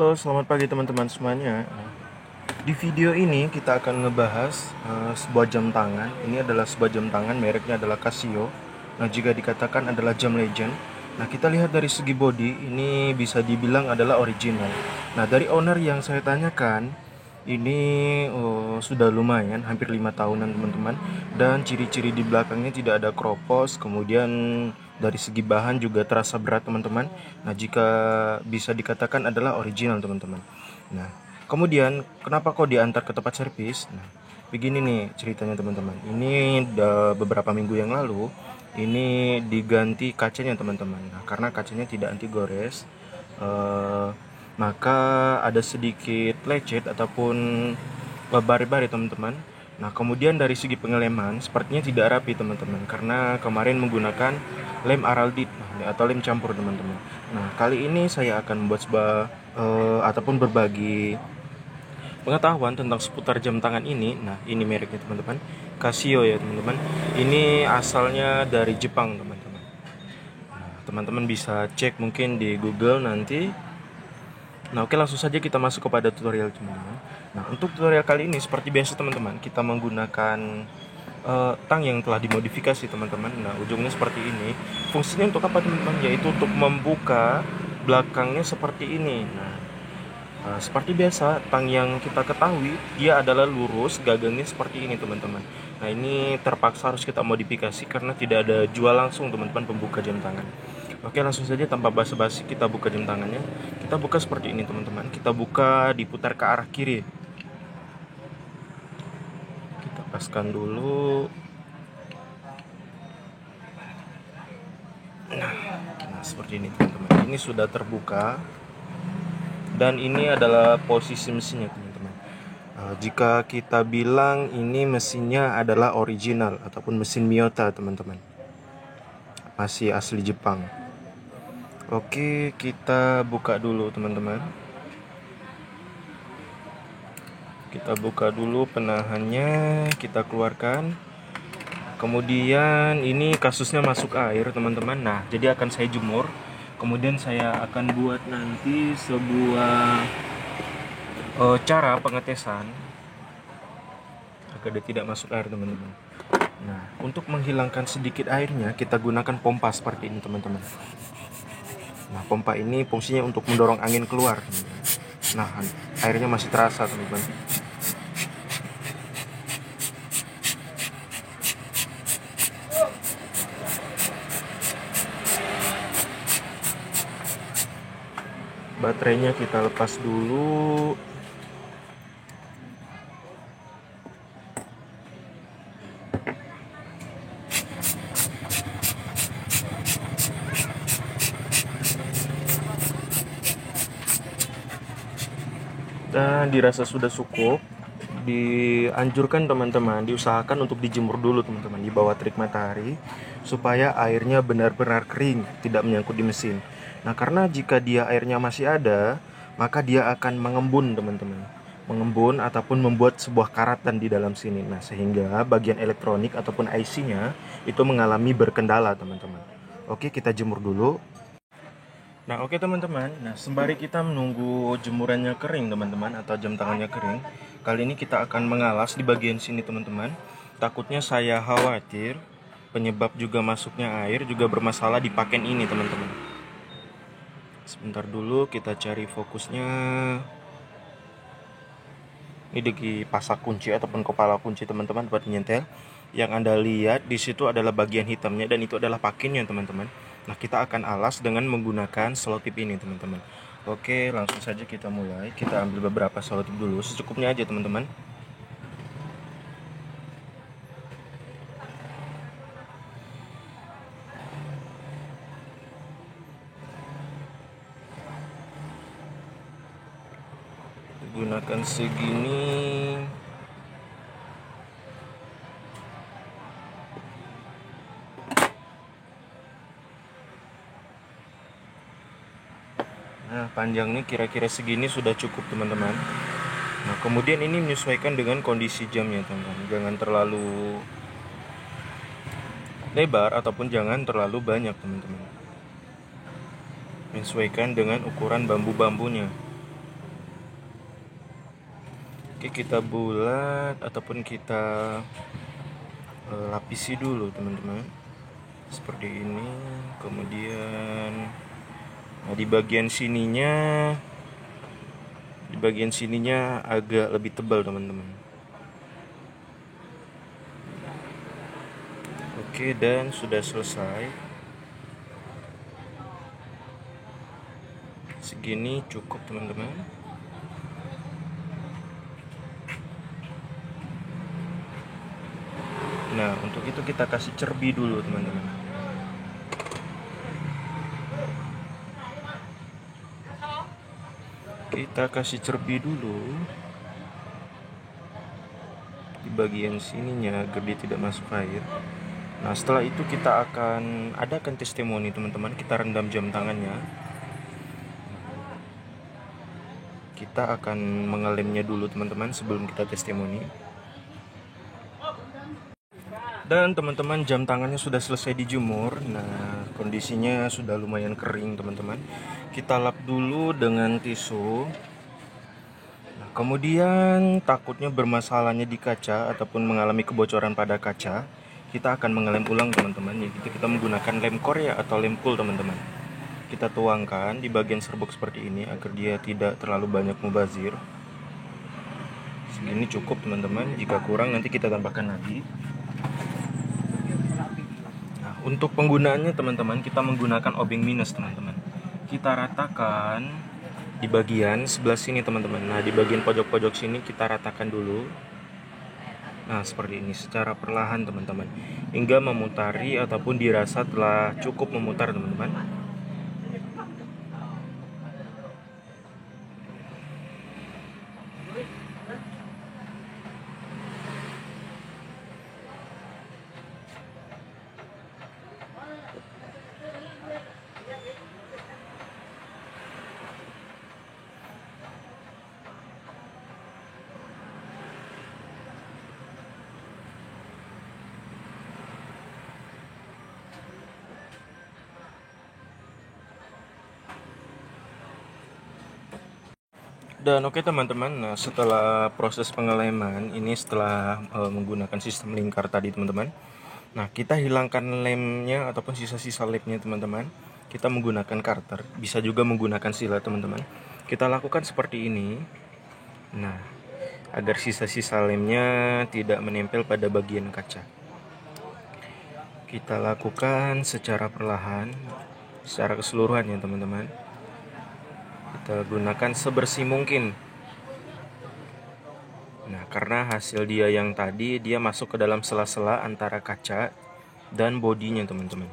Halo, selamat pagi teman-teman semuanya. Di video ini kita akan ngebahas sebuah jam tangan. Ini adalah sebuah jam tangan, mereknya adalah Casio. Nah, jika dikatakan adalah jam legend. Nah, kita lihat dari segi body, ini bisa dibilang adalah original. Nah, dari owner yang saya tanyakan, ini sudah lumayan, hampir 5 tahunan teman-teman. Dan ciri-ciri di belakangnya tidak ada kropos, kemudian dari segi bahan juga terasa berat teman-teman. Nah, jika bisa dikatakan adalah original teman-teman. Nah, kemudian kenapa kok diantar ke tempat servis? Nah, begini nih ceritanya teman-teman. Ini beberapa minggu yang lalu ini diganti kacanya teman-teman. Nah, karena kacanya tidak anti gores, maka ada sedikit lecet ataupun bari-bari teman-teman. Nah, kemudian dari segi pengeleman sepertinya tidak rapi teman-teman, karena kemarin menggunakan lem Araldit atau lem campur teman-teman. Nah, kali ini saya akan membuat sebuah ataupun berbagi pengetahuan tentang seputar jam tangan ini. Nah, ini mereknya teman-teman, Casio ya teman-teman. Ini asalnya dari Jepang teman-teman. Nah, teman-teman bisa cek mungkin di Google nanti. Nah, oke, langsung saja kita masuk kepada tutorial teman-teman. Nah, untuk tutorial kali ini seperti biasa teman-teman, kita menggunakan tang yang telah dimodifikasi teman-teman. Nah, ujungnya seperti ini. Fungsinya untuk apa teman-teman? Yaitu untuk membuka belakangnya seperti ini. Nah, seperti biasa, tang yang kita ketahui dia adalah lurus, gagangnya seperti ini teman-teman. Nah, ini terpaksa harus kita modifikasi karena tidak ada jual langsung teman-teman pembuka jam tangan. Oke, langsung saja tanpa basa-basi kita buka jam tangannya. Kita buka seperti ini teman-teman. Kita buka diputar ke arah kiri. Kita paskan dulu. Nah, seperti ini teman-teman. Ini sudah terbuka. Dan ini adalah posisi mesinnya teman-teman. Jika kita bilang ini mesinnya adalah original ataupun mesin Miyota teman-teman, masih asli Jepang. Oke, kita buka dulu teman-teman. Kita buka dulu penahannya, kita keluarkan. Kemudian ini kasusnya masuk air teman-teman. Nah, jadi akan saya jemur. Kemudian saya akan buat nanti sebuah cara pengetesan agar dia tidak masuk air teman-teman. Nah, untuk menghilangkan sedikit airnya kita gunakan pompa seperti ini teman-teman. Nah, pompa ini fungsinya untuk mendorong angin keluar. Nah, airnya masih terasa teman-teman. Baterainya kita lepas dulu. Dan dirasa sudah cukup, dianjurkan teman-teman, diusahakan untuk dijemur dulu teman-teman di bawah terik matahari supaya airnya benar-benar kering, tidak menyangkut di mesin. Nah, karena jika dia airnya masih ada, maka dia akan mengembun teman-teman, mengembun ataupun membuat sebuah karatan di dalam sini. Nah, sehingga bagian elektronik ataupun IC-nya itu mengalami berkendala teman-teman. Oke, kita jemur dulu. Nah, oke teman-teman. Nah, sembari kita menunggu jemurannya kering teman-teman, atau jam tangannya kering, kali ini kita akan mengalas di bagian sini teman-teman. Takutnya saya khawatir penyebab juga masuknya air juga bermasalah di paken ini teman-teman. Sebentar dulu kita cari fokusnya. Ini di pasak kunci ataupun kepala kunci teman-teman buat nyentel. Yang Anda lihat di situ adalah bagian hitamnya dan itu adalah pakennya teman-teman. Nah, kita akan alas dengan menggunakan selotip ini teman-teman. Oke, langsung saja kita mulai. Kita ambil beberapa selotip dulu, secukupnya aja teman-teman. Gunakan segini. Nah, panjangnya kira-kira segini sudah cukup teman-teman. Nah, kemudian ini menyesuaikan dengan kondisi jamnya teman-teman. Jangan terlalu lebar ataupun jangan terlalu banyak teman-teman. Menyesuaikan dengan ukuran bambu-bambunya. Oke, kita bulat ataupun kita lapisi dulu teman-teman, seperti ini. Kemudian di bagian sininya agak lebih tebal teman-teman. Oke, dan sudah selesai. Segini cukup teman-teman. Nah, untuk itu kita kasih cerbi dulu teman-teman. Kita kasih cerbi dulu di bagian sininya agar dia tidak masuk air. Nah, setelah itu kita akan adakan testimoni teman-teman. Kita rendam jam tangannya. Kita akan mengelemnya dulu teman-teman sebelum kita testimoni. Dan teman-teman, jam tangannya sudah selesai dijemur. Nah, kondisinya sudah lumayan kering teman-teman. Kita lap dulu dengan tisu. Nah, kemudian takutnya bermasalahnya di kaca ataupun mengalami kebocoran pada kaca, kita akan mengelem ulang teman-teman. Yaitu kita menggunakan lem Korea atau lem cool teman-teman. Kita tuangkan di bagian serbuk seperti ini agar dia tidak terlalu banyak mubazir. Segini cukup teman-teman. Jika kurang nanti kita tambahkan lagi. Nah, untuk penggunaannya teman-teman, kita menggunakan obeng minus teman-teman. Kita ratakan di bagian sebelah sini teman-teman. Nah, di bagian pojok-pojok sini kita ratakan dulu. Nah, seperti ini secara perlahan teman-teman, hingga memutari ataupun dirasa telah cukup memutar teman-teman. Dan oke teman-teman, nah setelah proses pengeleman ini, setelah menggunakan sistem lingkar tadi teman-teman, nah kita hilangkan lemnya ataupun sisa-sisa lemnya teman-teman. Kita menggunakan karter, bisa juga menggunakan silet teman-teman. Kita lakukan seperti ini. Nah, agar sisa-sisa lemnya tidak menempel pada bagian kaca. Kita lakukan secara perlahan, secara keseluruhan ya teman-teman. Kita gunakan sebersih mungkin. Nah, karena hasil dia yang tadi, dia masuk ke dalam sela-sela antara kaca dan bodinya teman-teman.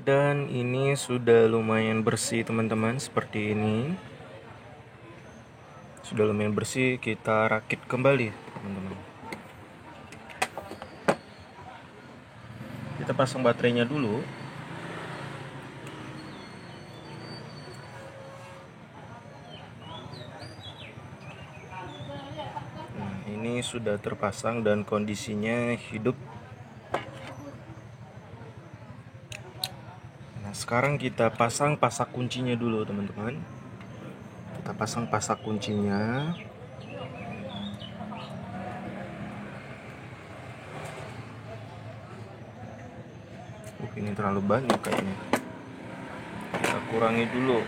Dan ini sudah lumayan bersih teman-teman, seperti ini. Sudah lumayan bersih, kita rakit kembali teman-teman. Kita pasang baterainya dulu. Nah, ini sudah terpasang dan kondisinya hidup. Sekarang kita pasang pasak kuncinya dulu teman-teman. Kita pasang pasak kuncinya. Ini terlalu banyak kayaknya. Kita kurangi dulu.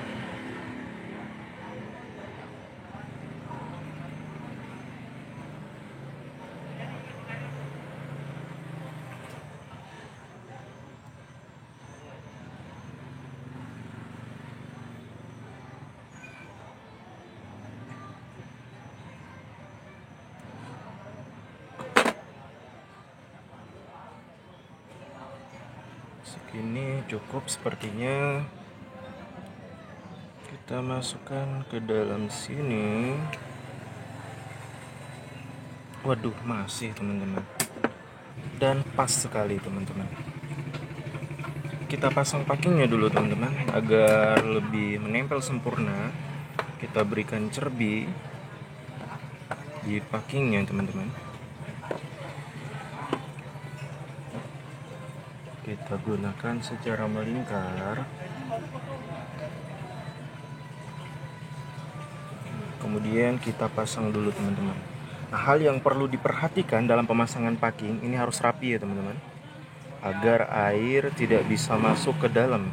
Segini cukup sepertinya. Kita masukkan ke dalam sini. Waduh, masih teman-teman. Dan pas sekali teman-teman. kita pasang packingnya dulu teman-teman agar lebih menempel sempurna. Kita berikan cerbi di packingnya teman-teman. Kita gunakan secara melingkar. Kemudian kita pasang dulu teman-teman. Nah, hal yang perlu diperhatikan dalam pemasangan packing ini harus rapi ya teman-teman, agar air tidak bisa masuk ke dalam.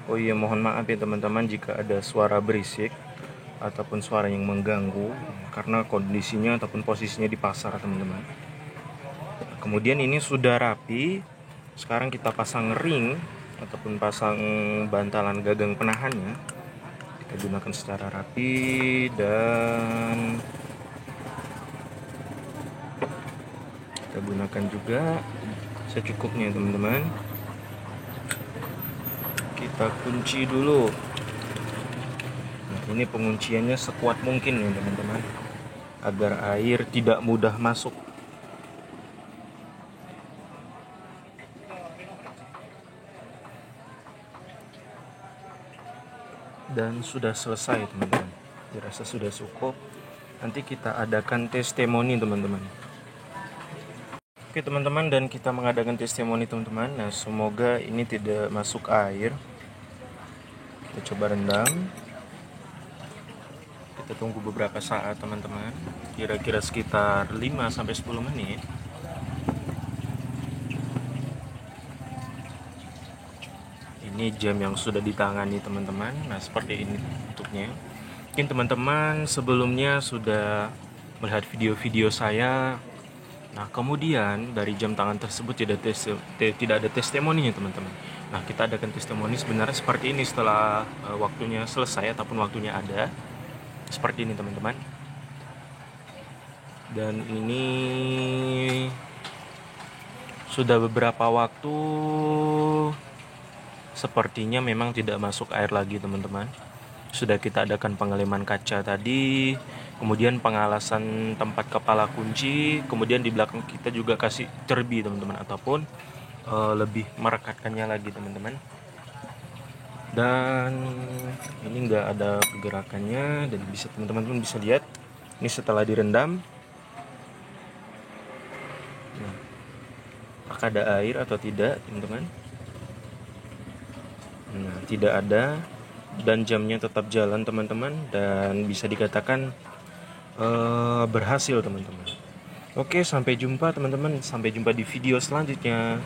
Oh iya, mohon maaf ya teman-teman jika ada suara berisik ataupun suara yang mengganggu, karena kondisinya ataupun posisinya di pasar teman-teman. Kemudian ini sudah rapi. Sekarang kita pasang ring ataupun pasang bantalan gagang penahannya. Kita gunakan secara rapi dan kita gunakan juga secukupnya teman-teman. Kita kunci dulu. Nah, ini pengunciannya sekuat mungkin ya teman-teman, agar air tidak mudah masuk. Dan sudah selesai teman-teman, dirasa sudah cukup. Nanti kita adakan testimoni teman-teman. Oke teman-teman, dan kita mengadakan testimoni teman-teman. Nah, semoga ini tidak masuk air. Kita coba rendam. Kita tunggu beberapa saat teman-teman, kira-kira sekitar 5-10 menit. Ini jam yang sudah ditangani teman-teman. Nah, seperti ini bentuknya. Mungkin teman-teman sebelumnya sudah melihat video-video saya. Nah, kemudian dari jam tangan tersebut tidak ada testimoninya teman-teman. Nah, kita adakan testimoni sebenarnya seperti ini setelah waktunya selesai ataupun waktunya ada. Seperti ini teman-teman. Dan ini sudah beberapa waktu sepertinya memang tidak masuk air lagi teman-teman. Sudah kita adakan pengeleman kaca tadi, kemudian pengalasan tempat kepala kunci, kemudian di belakang kita juga kasih cerbi teman-teman, ataupun lebih merekatkannya lagi teman-teman. Dan ini nggak ada pergerakannya, dan bisa teman-teman bisa lihat ini setelah direndam. Nah, apakah ada air atau tidak teman-teman? Nah, tidak ada, dan jamnya tetap jalan teman-teman, dan bisa dikatakan berhasil teman-teman. Oke, sampai jumpa teman-teman, sampai jumpa di video selanjutnya.